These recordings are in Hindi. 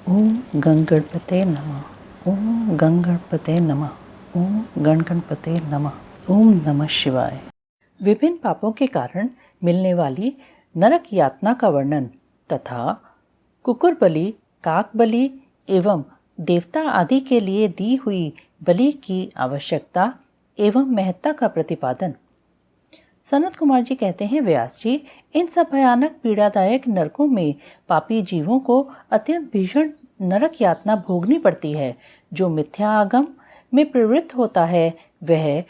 ओम गणगणपते नमः। ओम गणगणपते नमः। ओम गणगणपते नमः। ओम नमः शिवाय। विभिन्न पापों के कारण मिलने वाली नरक यातना का वर्णन तथा कुकुर बलि, काक बलि एवं देवता आदि के लिए दी हुई बलि की आवश्यकता एवं महत्ता का प्रतिपादन। सनत कुमार जी कहते हैं, व्यास जी, इन सब भयानक पीड़ादायक नरकों में पापी जीवों को अत्यंत भीषण नरक यातना भोगनी पड़ती है। जो मिथ्या आगम में प्रवृत्त होता है वह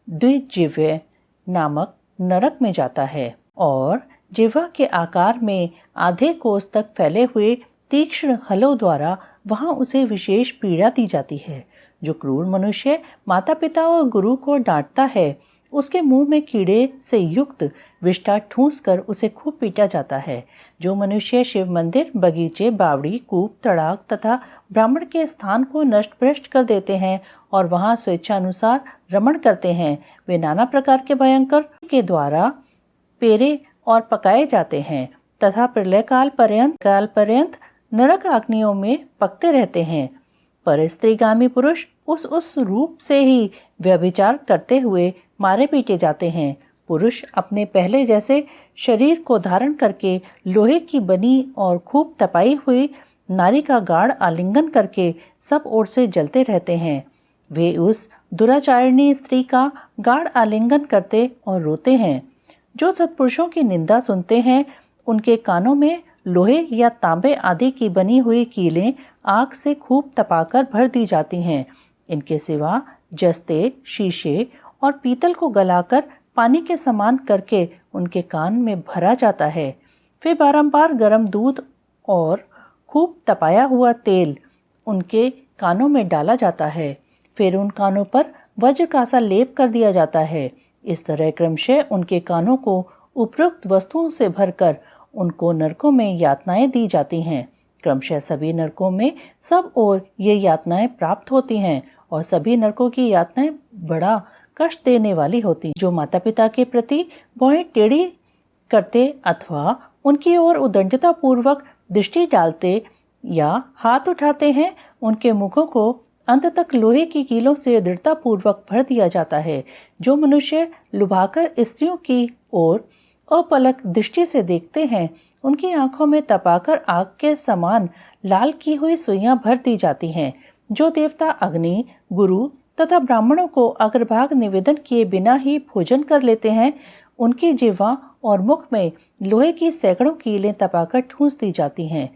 द्विजिह्व नामक नरक में जाता है और जिह्वा के आकार में आधे कोस तक फैले हुए तीक्ष्ण हलों द्वारा वहां उसे विशेष पीड़ा दी जाती है। जो क्रूर मनुष्य माता पिता और गुरु को डांटता है उसके मुंह में कीड़े से युक्त विष्ठा ठूंस कर उसे खूब पीटा जाता है। जो मनुष्य शिव मंदिर, बगीचे, बावड़ी, कूप, तड़ाग तथा ब्राह्मण के स्थान को नष्ट भ्रष्ट कर देते हैं और वहां स्वेच्छानुसार रमण करते हैं, वे नाना प्रकार के भयंकर के द्वारा पेरे और पकाए जाते हैं तथा प्रलय काल पर्यंत नरक अग्नियों में पकते रहते हैं। पर स्त्रीगामी पुरुष उस रूप से ही व्यभिचार करते हुए मारे पीटे जाते हैं। पुरुष अपने पहले जैसे शरीर को धारण करके लोहे की बनी और खूब तपाई हुई नारी का गाढ़ आलिंगन करके सब ओर से जलते रहते हैं। वे उस दुराचारिणी स्त्री का गाढ़ आलिंगन करते और रोते हैं। जो सत्पुरुषों की निंदा सुनते हैं उनके कानों में लोहे या तांबे आदि की बनी हुई कीलें आग से खूब तपाकर भर दी जाती हैं। इनके सिवा जस्ते, शीशे और पीतल को गलाकर पानी के समान करके उनके कान में भरा जाता है। फिर बारंबार गर्म दूध और खूब तपाया हुआ तेल उनके कानों में डाला जाता है। फिर उन कानों पर वज्र का सा लेप कर दिया जाता है। इस तरह क्रमशः उनके कानों को उपरोक्त वस्तुओं से भरकर उनको नरकों में यातनाएं दी जाती हैं। क्रमशः सभी नरकों में सब ओर ये यातनाएं प्राप्त होती हैं और सभी नरकों की यातनाएं बड़ा कष्ट देने वाली होती। जो माता पिता के प्रति भौहें टेढ़ी करते अथवा उनकी ओर उदंडता पूर्वक दृष्टि डालते या हाथ उठाते हैं उनके मुखों को अंत तक लोहे की कीलों से दृढ़ता पूर्वक भर दिया जाता है। जो मनुष्य लुभाकर स्त्रियों की ओर अपलक दृष्टि से देखते हैं उनकी आंखों में तपाकर आग के समान लाल की हुई सुइयां भर दी जाती हैं। जो देवता अग्नि, गुरु तथा ब्राह्मणों को अग्रभाग निवेदन किए बिना ही भोजन कर लेते हैं उनकी जिह्वा और मुख में लोहे की सैकड़ों कीलें तपाकर ठूंस दी जाती हैं।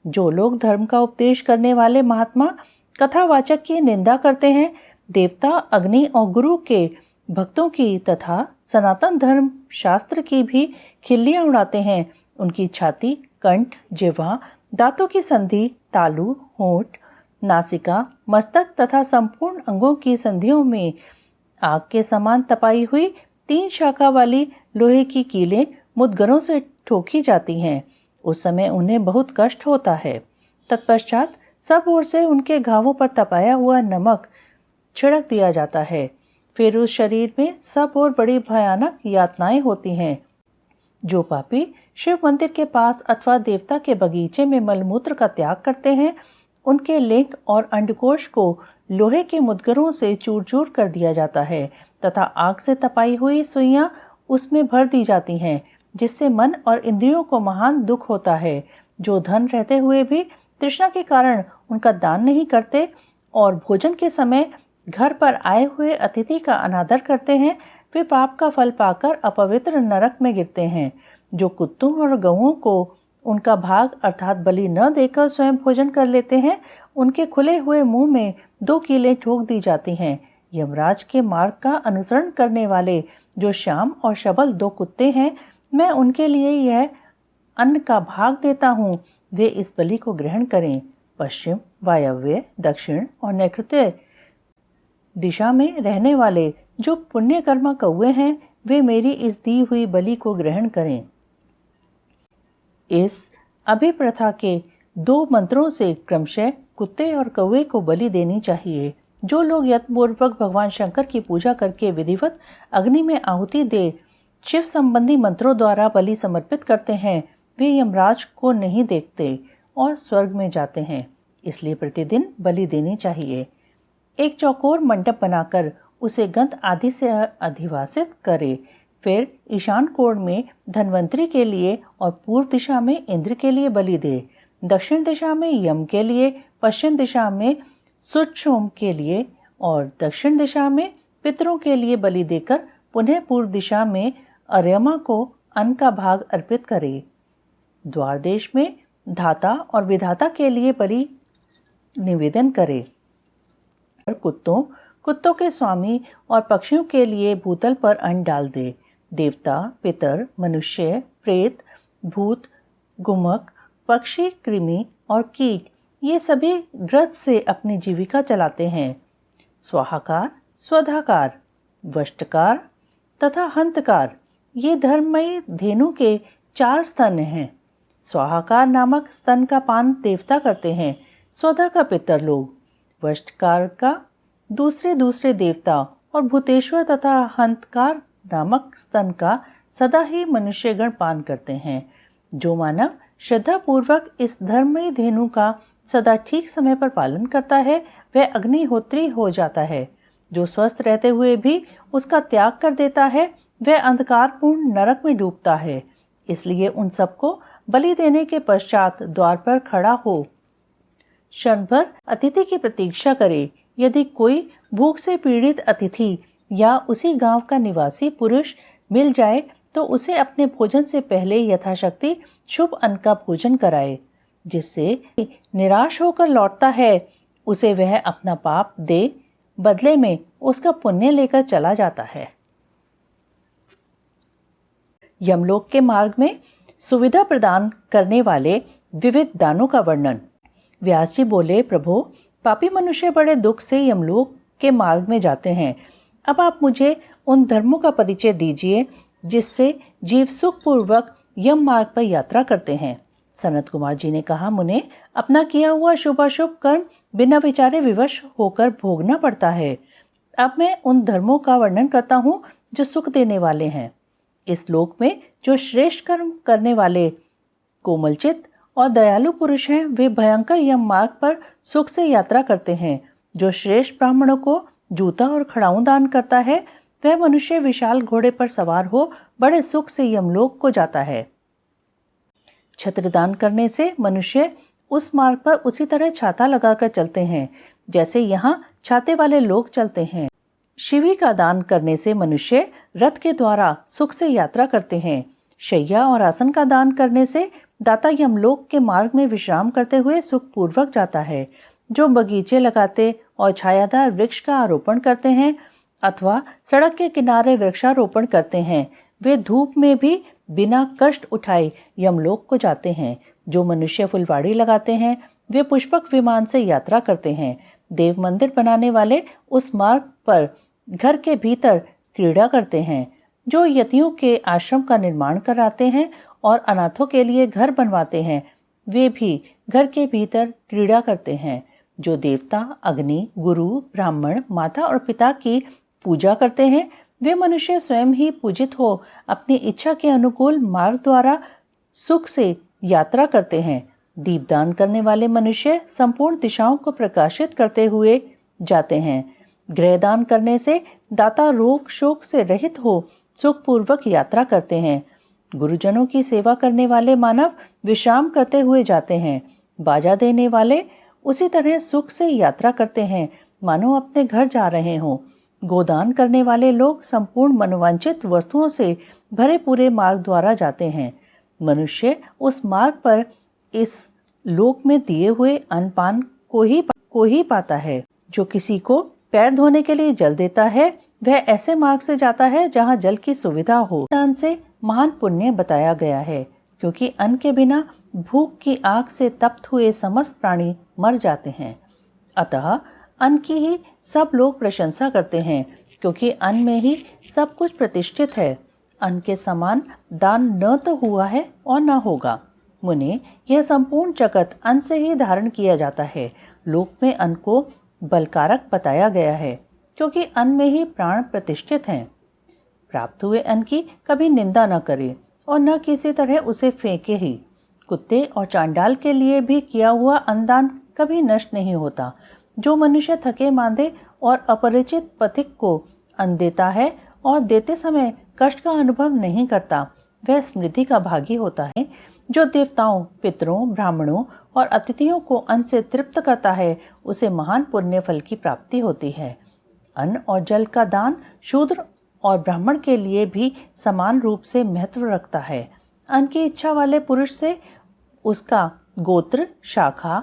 जो लोग धर्म का उपदेश करने वाले महात्मा कथावाचक की निंदा करते हैं, देवता, अग्नि और गुरु के भक्तों की तथा सनातन धर्म शास्त्र की भी खिल्लियां उड़ाते हैं, उनकी छाती, कंठ, जिह्वा, दांतों की संधि, तालू, होंठ, नासिका, मस्तक तथा संपूर्ण अंगों की संधियों में आग के समान तपाई हुई 3 शाखा वाली लोहे की कीलें मुद्गरों से ठोकी जाती हैं। उस समय उन्हें बहुत कष्ट होता है। तत्पश्चात सब ओर से उनके घावों पर तपाया हुआ नमक छिड़क दिया जाता है। फिर उस शरीर में सब ओर बड़ी भयानक यातनाएं होती हैं। जो पापी शिव मंदिर के पास अथवा देवता के बगीचे में मलमूत्र का त्याग करते हैं उनके लिंग और अंडकोश को लोहे के मुद्गरों से चूर चूर कर दिया जाता है तथा आग से तपाई हुई सुइयां उसमें भर दी जाती हैं, जिससे मन और इंद्रियों को महान दुख होता है। जो धन रहते हुए भी तृष्णा के कारण उनका दान नहीं करते और भोजन के समय घर पर आए हुए अतिथि का अनादर करते हैं वे पाप का फल पाकर अपवित्र नरक में गिरते हैं। जो कुत्तों और गौओं को उनका भाग अर्थात बलि न देकर स्वयं भोजन कर लेते हैं उनके खुले हुए मुंह में 2 कीलें ठोक दी जाती हैं। यमराज के मार्ग का अनुसरण करने वाले जो श्याम और शबल 2 कुत्ते हैं, मैं उनके लिए यह अन्न का भाग देता हूँ, वे इस बलि को ग्रहण करें। पश्चिम, वायव्य, दक्षिण और नैऋत्य दिशा में रहने वाले जो पुण्यकर्मा कौवे हैं वे मेरी इस दी हुई बलि को ग्रहण करें। इस अभिप्रथा के 2 मंत्रों से क्रमशः कुत्ते और कौवे को बलि देनी चाहिए। जो लोग यत्नपूर्वक भगवान शंकर की पूजा करके विधिवत अग्नि में आहुति दे शिव संबंधी मंत्रों द्वारा बलि समर्पित करते हैं वे यमराज को नहीं देखते और स्वर्ग में जाते हैं। इसलिए प्रतिदिन बलि देनी चाहिए। एक चौकोर मंडप बनाकर उसे गंध आदि से अधिवासित करे। फिर ईशान कोण में धन्वंतरी के लिए और पूर्व दिशा में इंद्र के लिए बलि दे। दक्षिण दिशा में यम के लिए, पश्चिम दिशा में सुक्षोम के लिए और दक्षिण दिशा में पितरों के लिए बलि देकर पुनः पूर्व दिशा में अर्यमा को अन्न का भाग अर्पित करे। द्वार देश में धाता और विधाता के लिए बलि निवेदन करे। कुत्तों के स्वामी और पक्षियों के लिए भूतल पर अन्न डाल दे। देवता, पितर, मनुष्य, प्रेत, भूत, गुमक, पक्षी, कृमि और कीट ये सभी ग्रथ से अपनी जीविका चलाते हैं। स्वाहाकार, स्वधाकार, वष्टकार तथा हंतकार ये धर्ममयी धेनु के 4 स्तन हैं। स्वाहाकार नामक स्तन का पान देवता करते हैं, स्वधा का पितर लोग, वष्टकार का दूसरे देवता और भूतेश्वर तथा हंतकार नामक स्तन का सदा ही मनुष्यगण पान करते हैं। जो मानव श्रद्धा पूर्वक इस धर्ममयी धेनु का सदा ठीक समय पर पालन करता है वह अग्निहोत्री हो जाता है। जो स्वस्थ रहते हुए भी उसका त्याग कर देता है वह अंधकारपूर्ण नरक में डूबता है। इसलिए उन सबको बलि देने के पश्चात द्वार पर खड़ा हो क्षण भर अतिथि की प्रतीक्षा करे। यदि कोई भूख से पीड़ित अतिथि या उसी गांव का निवासी पुरुष मिल जाए तो उसे अपने भोजन से पहले यथाशक्ति शुभ अन्न का भोजन कराए। जिससे निराश होकर लौटता है उसे वह अपना पाप दे, बदले में उसका पुण्य लेकर चला जाता है। यमलोक के मार्ग में सुविधा प्रदान करने वाले विविध दानों का वर्णन। व्यास जी बोले, प्रभु, पापी मनुष्य बड़े दुख से यमलोक के मार्ग में जाते हैं। अब आप मुझे उन धर्मों का परिचय दीजिए जिससे जीव सुखपूर्वक यम मार्ग पर यात्रा करते हैं। सनत कुमार जी ने कहा, मुने, अपना किया हुआ शुभाशुभ कर्म बिना विचारे विवश होकर भोगना पड़ता है। अब मैं उन धर्मों का वर्णन करता हूँ जो सुख देने वाले हैं। इस लोक में जो श्रेष्ठ कर्म करने वाले कोमलचित और दयालु पुरुष हैं वे भयंकर यम मार्ग पर सुख से यात्रा करते हैं। जो श्रेष्ठ ब्राह्मणों को जूता और खड़ाऊं दान करता है वह मनुष्य विशाल घोड़े पर सवार हो बड़े सुख से यमलोक को जाता है। छत्र दान करने से मनुष्य उस मार्ग पर उसी तरह छाता लगाकर चलते हैं जैसे यहाँ छाते वाले लोग चलते हैं। शिवी का दान करने से मनुष्य रथ के द्वारा सुख से यात्रा करते हैं। शैया और आसन का दान करने से दाता यमलोक के मार्ग में विश्राम करते हुए सुखपूर्वक जाता है। जो बगीचे लगाते और छायादार वृक्ष का आरोपण करते हैं अथवा सड़क के किनारे वृक्षारोपण करते हैं वे धूप में भी बिना कष्ट उठाए यमलोक को जाते हैं। जो मनुष्य फुलवाड़ी लगाते हैं वे पुष्पक विमान से यात्रा करते हैं। देव मंदिर बनाने वाले उस मार्ग पर घर के भीतर क्रीड़ा करते हैं। जो यतियों के आश्रम का निर्माण कराते हैं और अनाथों के लिए घर बनवाते हैं वे भी घर के भीतर क्रीड़ा करते हैं। जो देवता, अग्नि, गुरु, ब्राह्मण, माता और पिता की पूजा करते हैं वे मनुष्य स्वयं ही पूजित हो अपनी इच्छा के अनुकूल मार्ग द्वारा सुख से यात्रा करते हैं। दीपदान करने वाले मनुष्य संपूर्ण दिशाओं को प्रकाशित करते हुए जाते हैं। गृहदान करने से दाता रोग शोक से रहित हो सुखपूर्वक यात्रा करते हैं। गुरुजनों की सेवा करने वाले मानव विश्राम करते हुए जाते हैं। बाजा देने वाले उसी तरह सुख से यात्रा करते हैं मानो अपने घर जा रहे हों। गोदान करने वाले लोग संपूर्ण मनोवांछित वस्तुओं से भरे पूरे मार्ग द्वारा जाते हैं। मनुष्य उस मार्ग पर इस लोक में दिए हुए अन्नपान को ही पाता है। जो किसी को पैर धोने के लिए जल देता है वह ऐसे मार्ग से जाता है जहाँ जल की सुविधा हो। दान से महान पुण्य बताया गया है क्योंकि अन्न के बिना भूख की आग से तप्त हुए समस्त प्राणी मर जाते हैं। अतः अन्न की ही सब लोग प्रशंसा करते हैं क्योंकि अन्न में ही सब कुछ प्रतिष्ठित है। अन्न के समान दान न तो हुआ है और न होगा। मुने, यह संपूर्ण जगत अन्न से ही धारण किया जाता है। लोक में अन्न को बलकारक बताया गया है क्योंकि अन्न में ही प्राण प्रतिष्ठित हैं। प्राप्त हुए अन्न की कभी निंदा न करे और न किसी तरह उसे फेंके ही। कुत्ते और चांडाल के लिए भी किया हुआ अन्नदान कभी नष्ट नहीं होता। जो मनुष्य थके मांदे और अपरिचित पथिक को अन्न देता है और देते समय कष्ट का अनुभव नहीं करता, वह स्मृति का भागी होता है। जो देवताओं, पितरों, ब्राह्मणों और अतिथियों को अन्न से तृप्त करता है, उसे महान पुण्य फल की प्राप्ति होती है। अन्न और जल का दान शूद्र और ब्राह्मण के लिए भी समान रूप से महत्व रखता है। अन्न की इच्छा वाले पुरुष से उसका गोत्र, शाखा,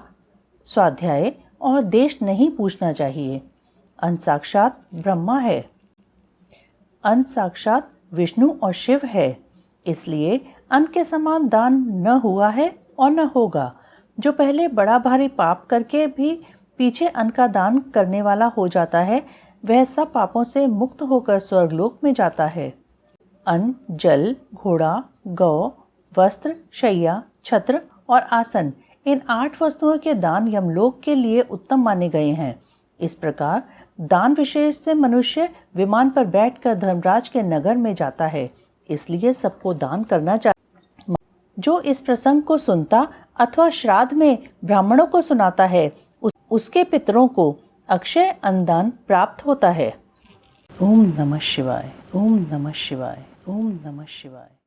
स्वाध्याय और देश नहीं पूछना चाहिए। अन्न साक्षात ब्रह्मा है। अन्न साक्षात विष्णु और शिव है। इसलिए अन्न के समान दान न हुआ है और न होगा। जो पहले बड़ा भारी पाप करके भी पीछे अन्न का दान करने वाला हो जाता है, वह सब पापों से मुक्त होकर स्वर्गलोक में जाता है। अन्न, जल, घोड़ा, गौ, वस्त्र, शैया, छत्र और आसन, इन 8 वस्तुओं के दान यमलोक के लिए उत्तम माने गए हैं। इस प्रकार दान विशेष से मनुष्य विमान पर बैठकर धर्मराज के नगर में जाता है। इसलिए सबको दान करना चाहिए। जो इस प्रसंग को सुनता अथवा श्राद्ध में ब्राह्मणों को सुनाता है, उसके पितरों को अक्षय अन्नदान प्राप्त होता है। ओम नमः शिवाय, ओम नमः शिवाय, ओम नमः शिवाय।